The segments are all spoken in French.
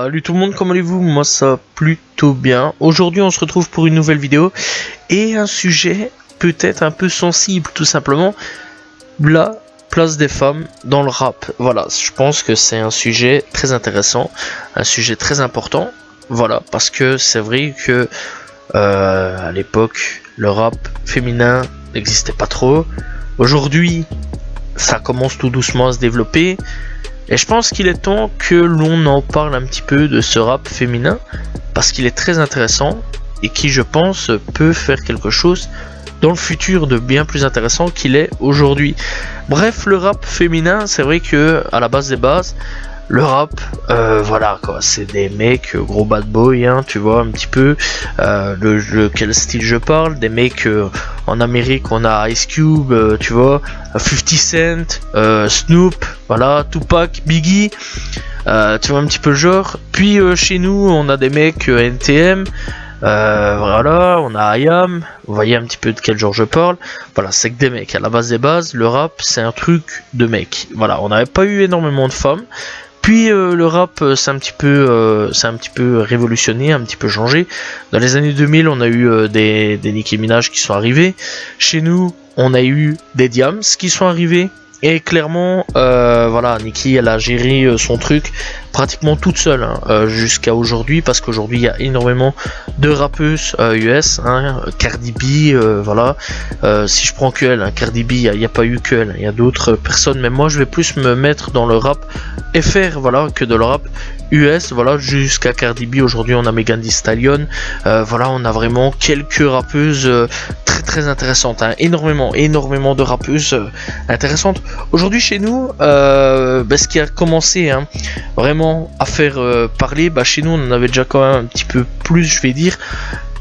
Salut tout le monde, comment allez-vous? Moi ça va plutôt bien. Aujourd'hui on se retrouve pour une nouvelle vidéo et un sujet peut-être un peu sensible, tout simplement la place des femmes dans le rap. Voilà, je pense que c'est un sujet très intéressant, un sujet très important. Voilà, parce que c'est vrai que à l'époque le rap féminin n'existait pas trop. Aujourd'hui ça commence tout doucement à se développer. Et je pense qu'il est temps que l'on en parle un petit peu de ce rap féminin, parce qu'il est très intéressant et qui, je pense, peut faire quelque chose dans le futur de bien plus intéressant qu'il est aujourd'hui. Bref, le rap féminin, c'est vrai que à la base des bases, le rap, voilà quoi, c'est des mecs gros bad boy, hein, tu vois un petit peu quel style je parle, des mecs en Amérique, on a Ice Cube, tu vois, 50 Cent, Snoop, voilà, Tupac, Biggie, tu vois un petit peu le genre. Puis chez nous, on a des mecs NTM. Voilà, on a IAM, vous voyez un petit peu de quel genre je parle. Voilà, c'est que des mecs. À la base des bases, le rap c'est un truc de mecs. Voilà, on n'avait pas eu énormément de femmes. Puis le rap c'est un petit peu révolutionné, un petit peu changé. Dans les années 2000, on a eu des Nicki Minaj qui sont arrivés. Chez nous, on a eu des Diams qui sont arrivés. Et clairement, voilà, Nicki, elle a géré son truc pratiquement toute seule hein, jusqu'à aujourd'hui, parce qu'aujourd'hui il y a énormément de rappeuses US, hein, Cardi B, voilà. Si je prends que elle, hein, Cardi B, il n'y a pas eu que elle, il y a d'autres personnes, mais moi je vais plus me mettre dans le rap FR, voilà, que de le rap US, voilà, jusqu'à Cardi B. Aujourd'hui on a Megan Thee Stallion, voilà, on a vraiment quelques rappeuses très intéressantes, hein, énormément de rappeuses intéressantes. Aujourd'hui chez nous, ce qui a commencé hein, vraiment à faire parler, chez nous on en avait déjà quand même un petit peu plus, je vais dire.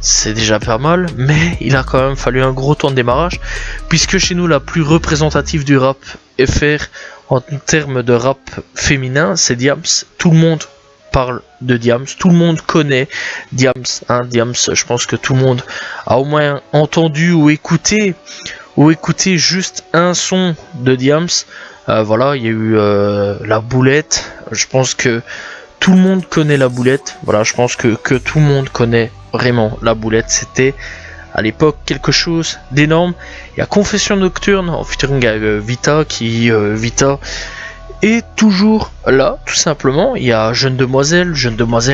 C'est déjà pas mal, mais il a quand même fallu un gros temps de démarrage, puisque chez nous la plus représentative du rap FR en termes de rap féminin, c'est Diams. Tout le monde parle de Diams, tout le monde connaît Diams, hein, Diams, je pense que tout le monde a au moins entendu ou écouté juste un son de Diams. Voilà, il y a eu la boulette, je pense que tout le monde connaît la boulette, voilà, je pense que tout le monde connaît vraiment la boulette, c'était à l'époque quelque chose d'énorme. Il y a Confession Nocturne en featuring avec Vita, Vita est toujours là, tout simplement. Il y a Jeune Demoiselle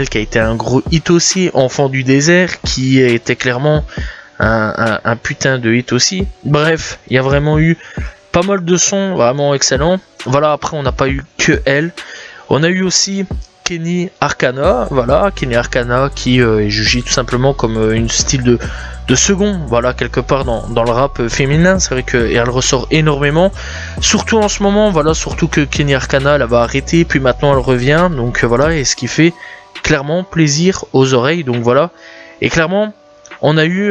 qui a été un gros hit aussi, Enfant du désert, qui était clairement un putain de hit aussi. Bref, il y a vraiment eu pas mal de sons vraiment excellents. Voilà, après on n'a pas eu que elle. On a eu aussi Kenny Arcana, voilà, Kenny Arcana qui est jugé tout simplement comme une style de second, voilà, quelque part dans le rap féminin. C'est vrai qu'elle ressort énormément, surtout en ce moment, voilà, surtout que Kenny Arcana elle va arrêter, puis maintenant elle revient, donc voilà, et ce qui fait clairement plaisir aux oreilles, donc voilà, et clairement on a eu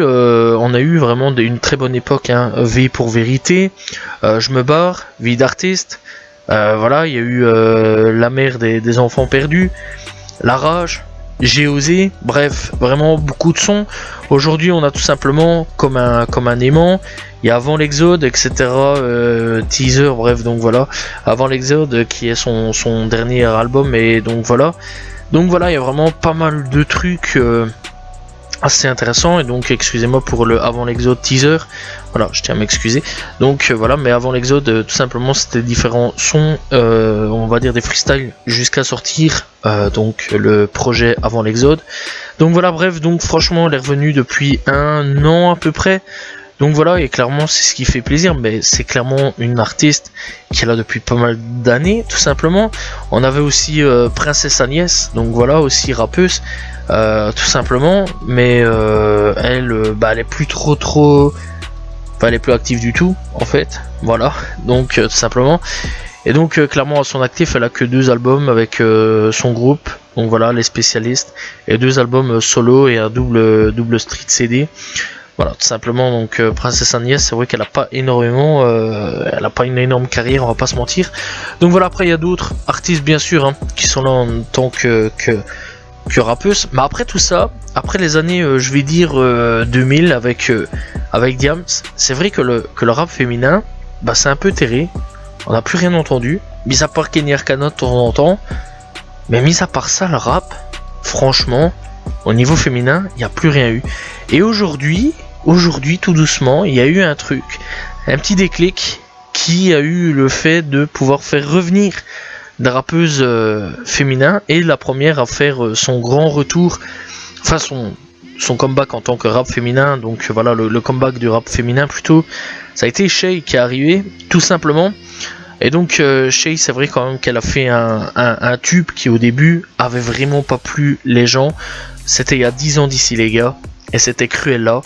vraiment une très bonne époque, hein. V pour Vérité, Je me barre, Vie d'artiste, voilà, il y a eu La mère des enfants perdus, La rage, J'ai osé, bref, vraiment beaucoup de sons. Aujourd'hui on a tout simplement comme un aimant, il y a Avant l'exode, etc. Teaser, bref, donc voilà, Avant l'exode qui est son dernier album, et donc voilà, il y a vraiment pas mal de trucs assez intéressant. Et donc excusez-moi pour le Avant l'exode teaser, voilà, je tiens à m'excuser. Donc voilà, mais Avant l'exode tout simplement c'était différents sons, on va dire des freestyles jusqu'à sortir donc le projet Avant l'exode. Donc voilà, bref, donc franchement elle est revenue depuis un an à peu près. Donc voilà, et clairement c'est ce qui fait plaisir, mais c'est clairement une artiste qui est là depuis pas mal d'années, tout simplement. On avait aussi Princesse Agnès, donc voilà, aussi rappeuse, tout simplement, mais elle est plus trop, elle est plus active du tout, en fait, voilà, donc tout simplement. Et donc clairement à son actif, elle a que 2 albums avec son groupe, donc voilà, les spécialistes, et 2 albums solo et un double street CD. Voilà, tout simplement. Donc Princesse Agnès, c'est vrai qu'elle a pas énormément, elle a pas une énorme carrière, on va pas se mentir. Donc voilà, après il y a d'autres artistes bien sûr hein, qui sont là en tant que rappeuse. Mais après tout ça, après les années, je vais dire 2000 avec Diams, c'est vrai que le rap féminin, c'est un peu terré. On n'a plus rien entendu, mis à part Kenny Arcana de temps en temps. Mais mis à part ça, le rap, franchement, au niveau féminin, il n'y a plus rien eu. Et aujourd'hui, tout doucement, il y a eu un truc, un petit déclic qui a eu le fait de pouvoir faire revenir des rappeuses féminins, et la première à faire son grand retour, enfin son comeback en tant que rap féminin, donc voilà le comeback du rap féminin plutôt, ça a été Shay qui est arrivé, tout simplement. Et donc Shay, c'est vrai quand même qu'elle a fait un tube qui au début avait vraiment pas plu les gens. C'était il y a 10 ans d'ici les gars, et c'était Cruella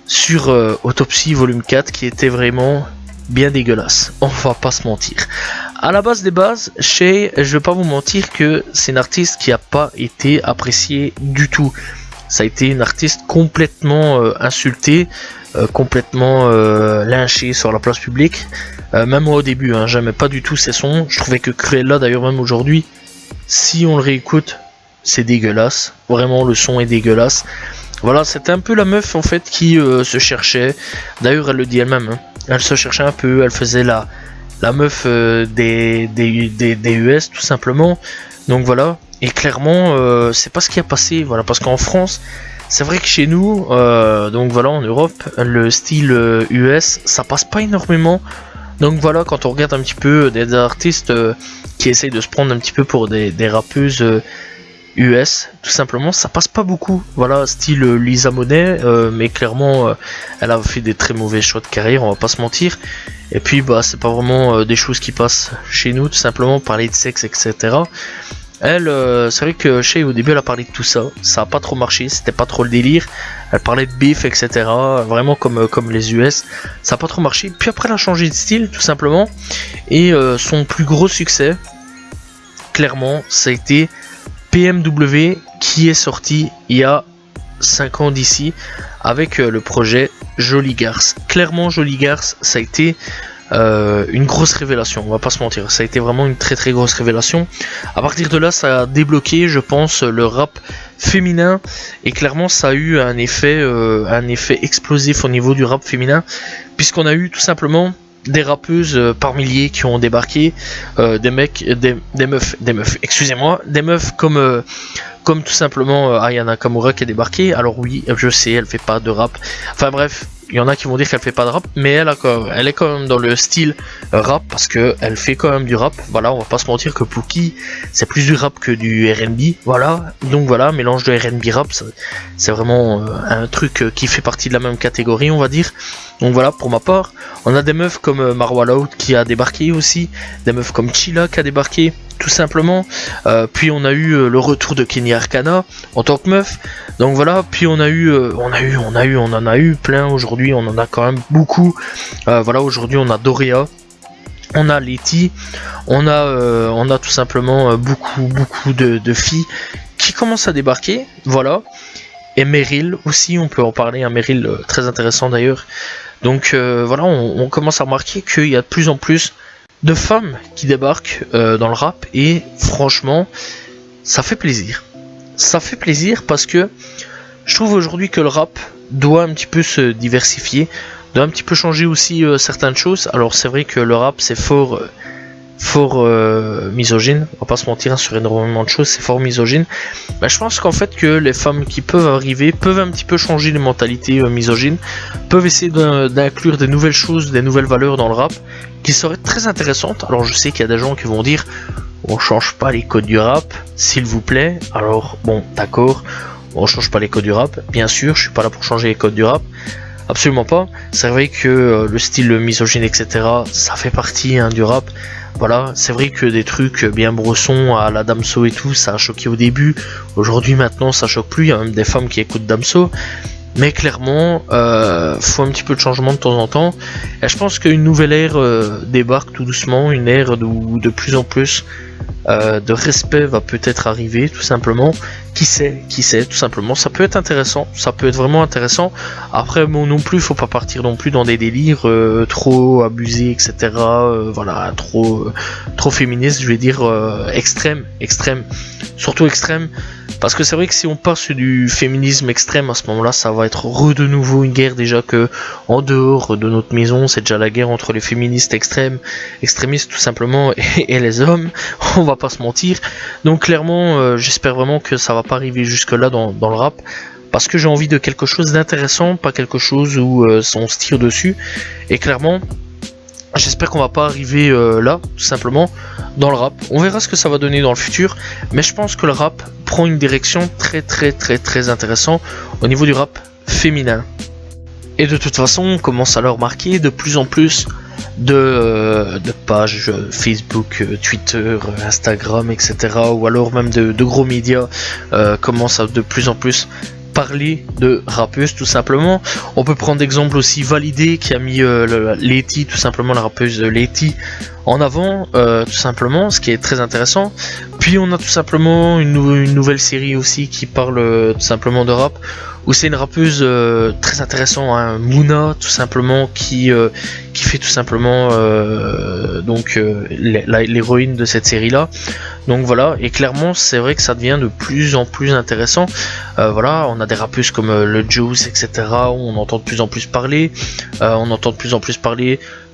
sur Autopsy volume 4 qui était vraiment bien dégueulasse, on va pas se mentir. À la base des bases, Shay, je vais pas vous mentir que c'est une artiste qui a pas été appréciée du tout. Ça a été une artiste complètement insultée, complètement lynchée sur la place publique. Même moi au début, hein, j'aimais pas du tout ses sons. Je trouvais que Cruella, d'ailleurs même aujourd'hui, si on le réécoute, c'est dégueulasse. Vraiment, le son est dégueulasse. Voilà, c'était un peu la meuf en fait qui se cherchait. D'ailleurs, elle le dit elle-même. Hein. Elle se cherchait un peu, elle faisait la meuf des US tout simplement. Donc voilà. Et clairement, c'est pas ce qui a passé. Voilà, parce qu'en France, c'est vrai que chez nous, donc voilà, en Europe, le style US, ça passe pas énormément. Donc voilà, quand on regarde un petit peu des artistes qui essayent de se prendre un petit peu pour des rappeuses US, tout simplement, ça passe pas beaucoup. Voilà, style Lisa Monet, mais clairement, elle a fait des très mauvais choix de carrière, on va pas se mentir. Et puis, bah, c'est pas vraiment des choses qui passent chez nous, tout simplement, parler de sexe, etc. Elle, c'est vrai que Shay au début elle a parlé de tout ça, ça a pas trop marché, c'était pas trop le délire. Elle parlait de beef, etc. Vraiment comme les US, ça a pas trop marché. Puis après elle a changé de style tout simplement. Et son plus gros succès, clairement, ça a été PMW qui est sorti il y a 5 ans d'ici avec le projet Jolie Garce. Clairement Jolie Garce, ça a été une grosse révélation, on va pas se mentir, ça a été vraiment une très grosse révélation. À partir de là, ça a débloqué, je pense, le rap féminin, et clairement ça a eu un effet explosif au niveau du rap féminin, puisqu'on a eu tout simplement des rappeuses par milliers qui ont débarqué, des meufs, excusez-moi, des meufs comme tout simplement Aya Nakamura qui est débarquée. Alors oui, je sais, elle fait pas de rap, enfin bref, il y en a qui vont dire qu'elle fait pas de rap, mais elle est quand même dans le style rap, parce que elle fait quand même du rap. Voilà, on va pas se mentir que Pookie, c'est plus du rap que du R&B. Voilà, donc voilà, mélange de R&B rap, c'est vraiment un truc qui fait partie de la même catégorie, on va dire. Donc voilà, pour ma part, on a des meufs comme Marwa Loud qui a débarqué aussi, des meufs comme Chilla qui a débarqué, tout simplement. Puis on a eu le retour de Kenny Arcana en tant que meuf. Donc voilà, puis on en a eu plein aujourd'hui, on en a quand même beaucoup. Voilà, aujourd'hui on a Dorea, on a Letty, on a tout simplement beaucoup de filles qui commencent à débarquer. Voilà. Et Meryl aussi, on peut en parler, un Meryl très intéressant d'ailleurs. Donc voilà, on commence à remarquer qu'il y a de plus en plus de femmes qui débarquent dans le rap, et franchement, ça fait plaisir. Ça fait plaisir parce que je trouve aujourd'hui que le rap doit un petit peu se diversifier, doit un petit peu changer aussi certaines choses. Alors c'est vrai que le rap c'est fort misogyne, on va pas se mentir, hein, sur énormément de choses, c'est fort misogyne. Mais je pense qu'en fait que les femmes qui peuvent arriver peuvent un petit peu changer les mentalités misogynes, peuvent essayer d'inclure des nouvelles choses, des nouvelles valeurs dans le rap qui seraient très intéressantes. Alors je sais qu'il y a des gens qui vont dire on change pas les codes du rap, s'il vous plaît. Alors bon, d'accord, on change pas les codes du rap, bien sûr, je suis pas là pour changer les codes du rap. Absolument pas. C'est vrai que le style misogyne, etc., ça fait partie du rap. Voilà, c'est vrai que des trucs bien brossons à la Damso et tout, ça a choqué au début. Aujourd'hui, maintenant, ça choque plus. Il y a même des femmes qui écoutent Damso. Mais clairement, faut un petit peu de changement de temps en temps. Et je pense qu'une nouvelle ère débarque tout doucement, une ère où de plus en plus de respect va peut-être arriver, tout simplement. Qui sait, tout simplement. Ça peut être intéressant, ça peut être vraiment intéressant. Après, bon, non plus, faut pas partir non plus dans des délires trop abusés, etc. Voilà, trop féministes, je vais dire extrême, surtout extrême. Parce que c'est vrai que si on part sur du féminisme extrême, à ce moment-là, ça va être de nouveau une guerre, déjà que en dehors de notre maison, c'est déjà la guerre entre les féministes extrémistes tout simplement, et les hommes, on va pas se mentir. Donc clairement, j'espère vraiment que ça va pas arriver jusque là dans le rap, parce que j'ai envie de quelque chose d'intéressant, pas quelque chose où on se tire dessus. Et clairement, j'espère qu'on va pas arriver là, tout simplement, dans le rap. On verra ce que ça va donner dans le futur, mais je pense que le rap prend une direction très intéressante au niveau du rap féminin. Et de toute façon, on commence à le remarquer de plus en plus de pages Facebook, Twitter, Instagram, etc. ou alors même de gros médias commencent à de plus en plus parler de rappeuses, tout simplement. On peut prendre d'exemple aussi Validé qui a mis Letty, tout simplement la rappeuse Letty en avant, tout simplement, ce qui est très intéressant. Puis on a tout simplement une nouvelle série aussi qui parle tout simplement de rap, où c'est une rappeuse très intéressante, hein, Mouna, tout simplement, qui fait tout simplement l'héroïne de cette série là. Donc voilà, et clairement c'est vrai que ça devient de plus en plus intéressant. Voilà, on a des rappeuses comme le Juice, etc. où on entend de plus en plus parler.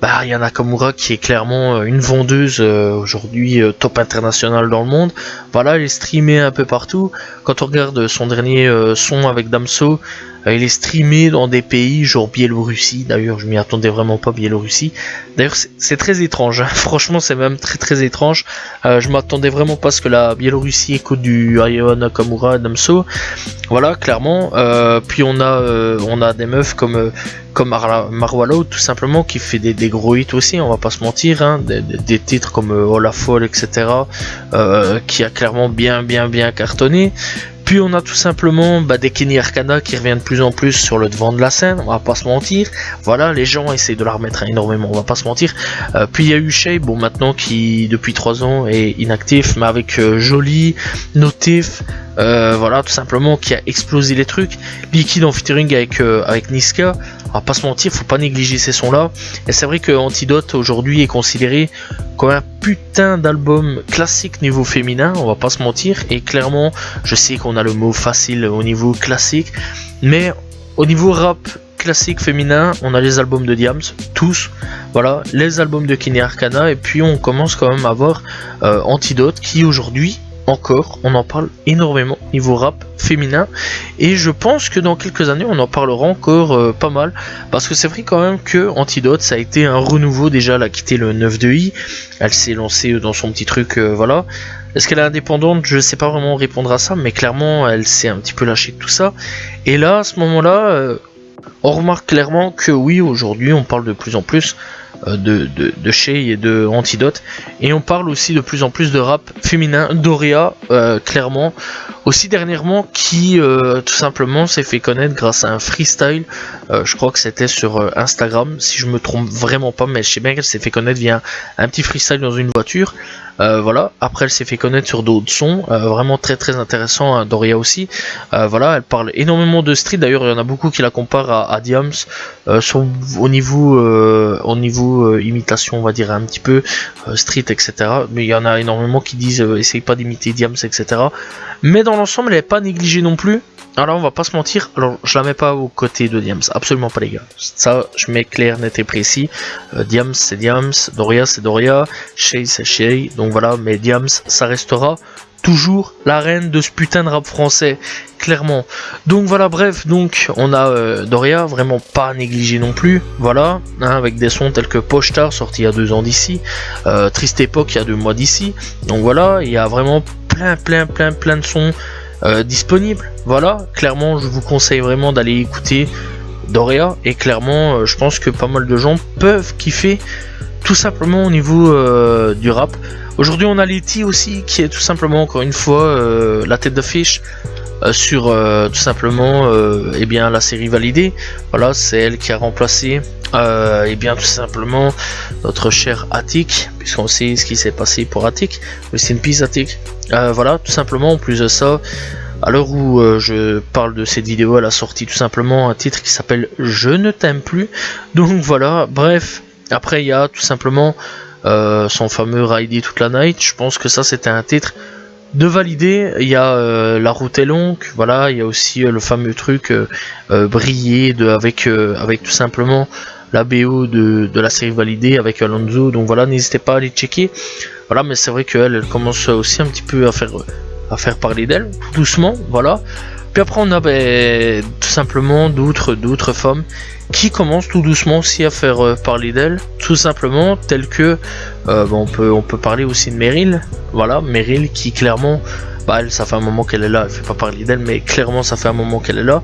Aya Nakamura qui est clairement une vendeuse aujourd'hui top internationale dans le monde. Voilà, elle est streamée un peu partout. Quand on regarde son dernier son avec Damso, il est streamé dans des pays genre Biélorussie. D'ailleurs, je m'y attendais vraiment pas, Biélorussie. D'ailleurs, c'est très étrange, hein. Franchement, c'est même très étrange. Je m'attendais vraiment pas à ce que la Biélorussie écoute du Aya Nakamura, Damso. Voilà, clairement. Puis on a des meufs comme Marwa Loud, tout simplement, qui fait des gros hits aussi, on va pas se mentir, hein, des titres comme Oh la folle, etc. Qui a clairement bien cartonné. Puis on a tout simplement des Kenny Arcana qui reviennent de plus en plus sur le devant de la scène, on va pas se mentir. Voilà, les gens essayent de la remettre énormément, on va pas se mentir. Puis il y a eu Shay, bon maintenant qui depuis 3 ans est inactif, mais avec Jolie, Notif, voilà, tout simplement, qui a explosé les trucs. Liquid en featuring avec Niska, on va pas se mentir, faut pas négliger ces sons là. Et c'est vrai que Antidote aujourd'hui est considéré comme un putain d'album classique niveau féminin, on va pas se mentir. Et clairement, je sais qu'on a le mot facile au niveau classique, mais au niveau rap classique féminin, on a les albums de Diams, tous, voilà, les albums de Kenny Arcana, et puis on commence quand même à voir Antidote qui aujourd'hui encore, on en parle énormément niveau rap féminin, et je pense que dans quelques années on en parlera encore pas mal, parce que c'est vrai quand même que Antidote ça a été un renouveau. Déjà elle a quitté le 9-2i, elle s'est lancée dans son petit truc, voilà. Est-ce qu'elle est indépendante? Je sais pas vraiment répondre à ça, mais clairement elle s'est un petit peu lâchée de tout ça, et là à ce moment là on remarque clairement que oui, aujourd'hui on parle de plus en plus de Shay et de Antidote, et on parle aussi de plus en plus de rap féminin. Doria, clairement, aussi dernièrement, qui tout simplement s'est fait connaître grâce à un freestyle, je crois que c'était sur Instagram, si je me trompe vraiment pas, mais je sais bien qu'elle s'est fait connaître via un petit freestyle dans une voiture. Voilà, après elle s'est fait connaître sur d'autres sons, vraiment très intéressant, hein, Doria aussi. Voilà, elle parle énormément de street, d'ailleurs il y en a beaucoup qui la comparent à Diams, au niveau imitation, on va dire un petit peu street, etc. Mais il y en a énormément qui disent essaye pas d'imiter Diams, etc. Mais dans l'ensemble elle n'est pas négligée non plus. Alors on va pas se mentir, alors je la mets pas aux côtés de Diams, absolument pas les gars, ça je mets clair, net et précis. Diams c'est Diams, Doria c'est Doria, Shay c'est Shay, donc voilà, mais Diams ça restera toujours la reine de ce putain de rap français, clairement. Donc voilà, bref, donc on a Doria, vraiment pas négligé non plus, voilà, hein, avec des sons tels que Pochtar, sorti il y a 2 ans d'ici, Triste Époque il y a 2 mois d'ici, donc voilà, il y a vraiment plein de sons disponible. Voilà, clairement je vous conseille vraiment d'aller écouter Doria, et clairement je pense que pas mal de gens peuvent kiffer tout simplement au niveau du rap. Aujourd'hui on a Letty aussi qui est tout simplement encore une fois la tête d'affiche sur tout simplement et bien la série Validé. Voilà, c'est elle qui a remplacé et bien tout simplement notre cher Attic, puisqu'on sait ce qui s'est passé pour Attic. Rest in peace Attic. Voilà, tout simplement, en plus de ça, à l'heure où je parle de cette vidéo, elle a sorti tout simplement un titre qui s'appelle Je ne t'aime plus. Donc voilà, bref, après il y a tout simplement son fameux Rider toute la night. Je pense que ça c'était un titre de Validé. Il y a La route est longue, voilà, il y a aussi le fameux truc Briller avec tout simplement la BO de la série Validé avec Alonso. Donc voilà, n'hésitez pas à aller checker. Voilà, mais c'est vrai qu'elle commence aussi un petit peu à à faire parler d'elle, tout doucement, voilà. Puis après on a tout simplement d'autres femmes qui commencent tout doucement aussi à faire parler d'elle, tout simplement, telles que on peut parler aussi de Meryl, voilà, Meryl qui clairement, elle, ça fait un moment qu'elle est là, elle fait pas parler d'elle, mais clairement ça fait un moment qu'elle est là.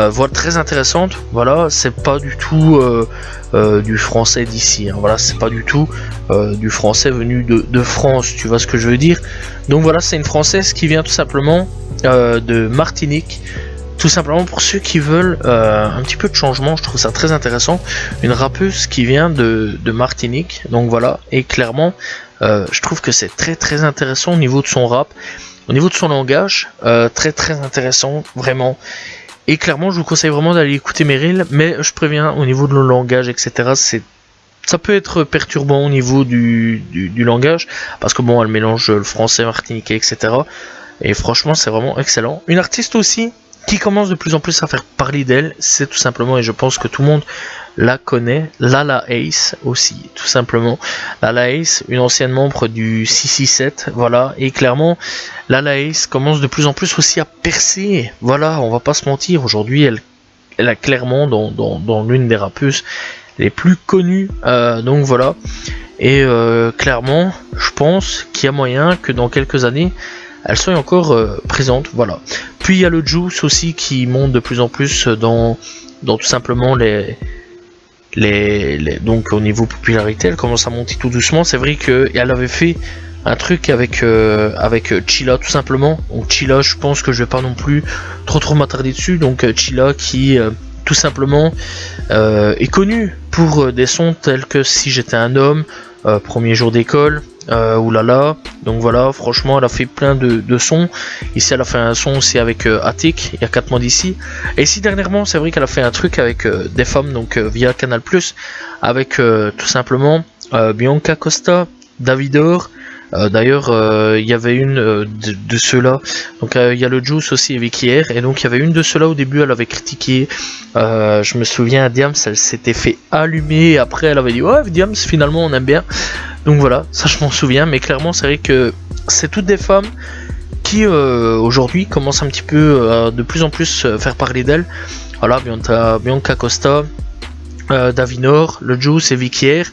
Voix très intéressante, voilà, c'est pas du tout du français d'ici, hein, voilà, c'est pas du tout du français venu de France, tu vois ce que je veux dire. Donc voilà, c'est une française qui vient tout simplement de Martinique. Tout simplement pour ceux qui veulent un petit peu de changement, je trouve ça très intéressant. Une rappeuse qui vient de Martinique, donc voilà, et clairement, je trouve que c'est très intéressant au niveau de son rap, au niveau de son langage, très intéressant, vraiment. Et clairement, je vous conseille vraiment d'aller écouter Meryl, mais je préviens, au niveau de le langage, etc., ça peut être perturbant au niveau du langage, parce que bon, elle mélange le français martiniquais, etc. Et franchement, c'est vraiment excellent. Une artiste aussi qui commence de plus en plus à faire parler d'elle, c'est tout simplement, et je pense que tout le monde la connaît, Lala Ace aussi, tout simplement. Lala Ace, une ancienne membre du 667, voilà, et clairement, Lala Ace commence de plus en plus aussi à percer, voilà, on va pas se mentir, aujourd'hui, elle a clairement dans l'une des rappeuses les plus connues, donc voilà, et clairement, je pense qu'il y a moyen que dans quelques années, elle soit encore présente, voilà. Puis il y a le Juice aussi qui monte de plus en plus dans tout simplement donc au niveau popularité, elle commence à monter tout doucement. C'est vrai qu'elle avait fait un truc avec Chilla tout simplement. Donc Chilla, je pense que je vais pas non plus trop m'attarder dessus. Donc Chilla qui tout simplement est connu pour des sons tels que Si j'étais un homme, Premier jour d'école, oulala, donc voilà, franchement elle a fait plein de sons. Ici elle a fait un son aussi avec Attic, il y a 4 mois d'ici. Et ici dernièrement c'est vrai qu'elle a fait un truc avec des femmes, donc via Canal+, avec tout simplement Bianca Costa, Davidor. D'ailleurs il y avait une de ceux-là, donc il y a le Juice aussi avec hier, et donc il y avait une de ceux-là au début, elle avait critiqué, je me souviens, Diams, elle s'était fait allumer, et après elle avait dit ouais Diams finalement on aime bien. Donc voilà, ça je m'en souviens, mais clairement c'est vrai que c'est toutes des femmes qui aujourd'hui commencent un petit peu à de plus en plus faire parler d'elles. Voilà, Bianca Costa, Davinor, le Juice et Vikier,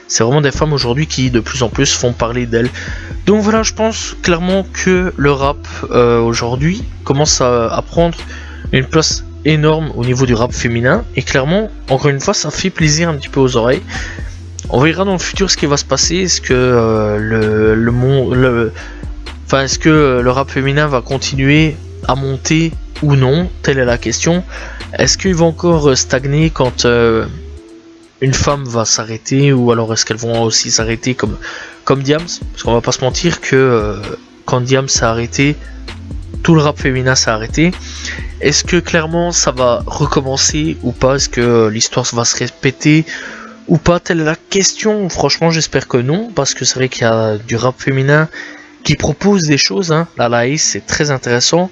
c'est vraiment des femmes aujourd'hui qui de plus en plus font parler d'elles. Donc voilà, je pense clairement que le rap aujourd'hui commence à prendre une place énorme au niveau du rap féminin, et clairement, encore une fois, ça fait plaisir un petit peu aux oreilles. On verra dans le futur ce qui va se passer. Est-ce que est-ce que le rap féminin va continuer à monter ou non? Telle est la question. Est-ce qu'il va encore stagner quand une femme va s'arrêter, ou alors est-ce qu'elles vont aussi s'arrêter comme Diams? Parce qu'on va pas se mentir que quand Diams s'est arrêté, tout le rap féminin s'est arrêté. Est-ce que clairement ça va recommencer ou pas? Est-ce que l'histoire va se répéter ou pas? Telle est la question. Franchement j'espère que non, parce que c'est vrai qu'il y a du rap féminin qui propose des choses, hein. Lala Ace, c'est très intéressant.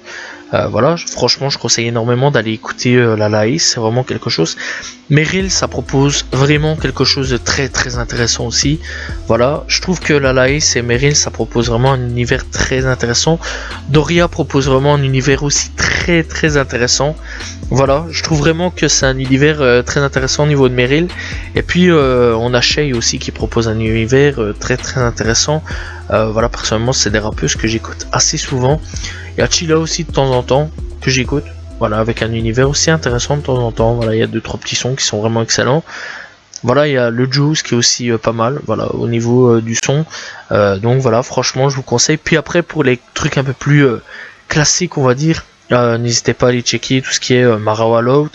Voilà, franchement je conseille énormément d'aller écouter Lala Ace, c'est vraiment quelque chose. Meryl, ça propose vraiment quelque chose de très intéressant aussi. Voilà, je trouve que Lala Ace et Meryl, ça propose vraiment un univers très intéressant. Doria propose vraiment un univers aussi très intéressant. Voilà, je trouve vraiment que c'est un univers très intéressant au niveau de Meryl. Et puis on a Shay aussi qui propose un univers très intéressant. Voilà, personnellement c'est des rappeuses que j'écoute assez souvent. Il y a Chilla aussi de temps en temps que j'écoute, voilà, avec un univers aussi intéressant de temps en temps. Voilà, il y a 2-3 petits sons qui sont vraiment excellents. Voilà, il y a le Juice qui est aussi pas mal, voilà, au niveau du son. Donc voilà, franchement je vous conseille. Puis après pour les trucs un peu plus classiques, on va dire, n'hésitez pas à aller checker tout ce qui est Marawa Loud,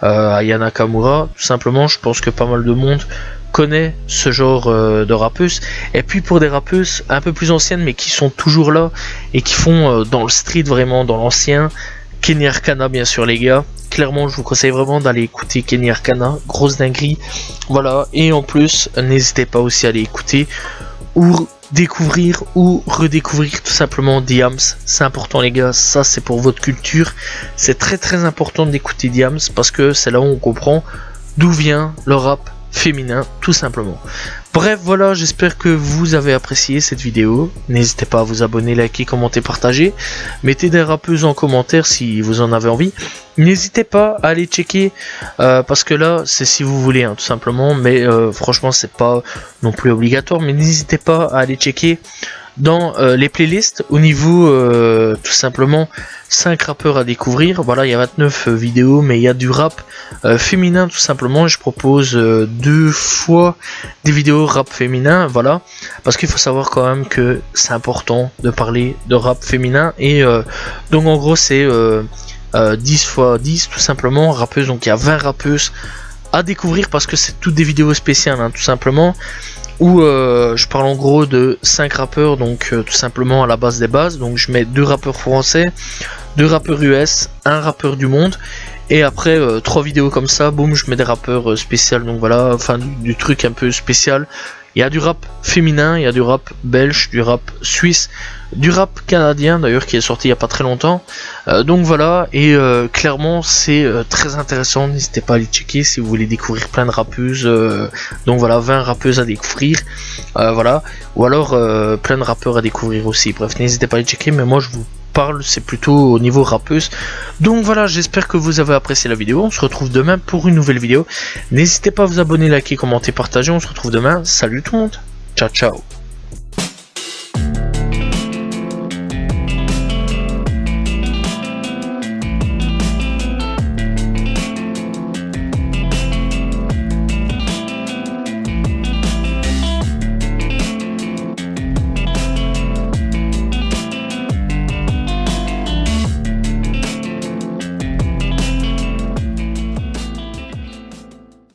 Ayana Nakamura. Tout simplement, je pense que pas mal de monde connaît ce genre de rappeuses. Et puis pour des rappeuses un peu plus anciennes mais qui sont toujours là et qui font dans le street, vraiment dans l'ancien, Kenny Arcana bien sûr les gars. Clairement je vous conseille vraiment d'aller écouter Kenny Arcana, grosse dinguerie. Voilà, et en plus n'hésitez pas aussi à aller écouter ou découvrir ou redécouvrir tout simplement Diams. C'est important les gars, ça c'est pour votre culture. C'est très important d'écouter Diams parce que c'est là où on comprend d'où vient le rap féminin tout simplement. Bref, voilà, j'espère que vous avez apprécié cette vidéo. N'hésitez pas à vous abonner, liker, commenter, partager. Mettez des rappeuses en commentaire si vous en avez envie. N'hésitez pas à aller checker parce que là c'est si vous voulez tout simplement, mais franchement c'est pas non plus obligatoire, mais n'hésitez pas à aller checker dans les playlists au niveau tout simplement 5 rappeurs à découvrir. Voilà, il y a 29 vidéos, mais il y a du rap féminin tout simplement. Je propose 2 fois des vidéos rap féminin, voilà, parce qu'il faut savoir quand même que c'est important de parler de rap féminin. Et donc en gros c'est 10 x 10 tout simplement rappeuses, donc il y a 20 rappeuses à découvrir parce que c'est toutes des vidéos spéciales tout simplement, où je parle en gros de 5 rappeurs, donc tout simplement à la base des bases. Donc je mets 2 rappeurs français, 2 rappeurs US, 1 rappeur du monde, et après 3 vidéos comme ça, boum, je mets des rappeurs spéciaux. Donc voilà, enfin du truc un peu spécial. Il y a du rap féminin, il y a du rap belge, du rap suisse, du rap canadien d'ailleurs qui est sorti il n'y a pas très longtemps. Donc voilà, et clairement c'est très intéressant, n'hésitez pas à aller checker si vous voulez découvrir plein de rappeuses. Donc voilà, 20 rappeuses à découvrir, voilà, ou alors plein de rappeurs à découvrir aussi. Bref, n'hésitez pas à aller checker, mais moi je vous parle, c'est plutôt au niveau rappeuse. Donc voilà, j'espère que vous avez apprécié la vidéo. On se retrouve demain pour une nouvelle vidéo. N'hésitez pas à vous abonner, liker, commenter, partager. On se retrouve demain. Salut tout le monde. Ciao, ciao.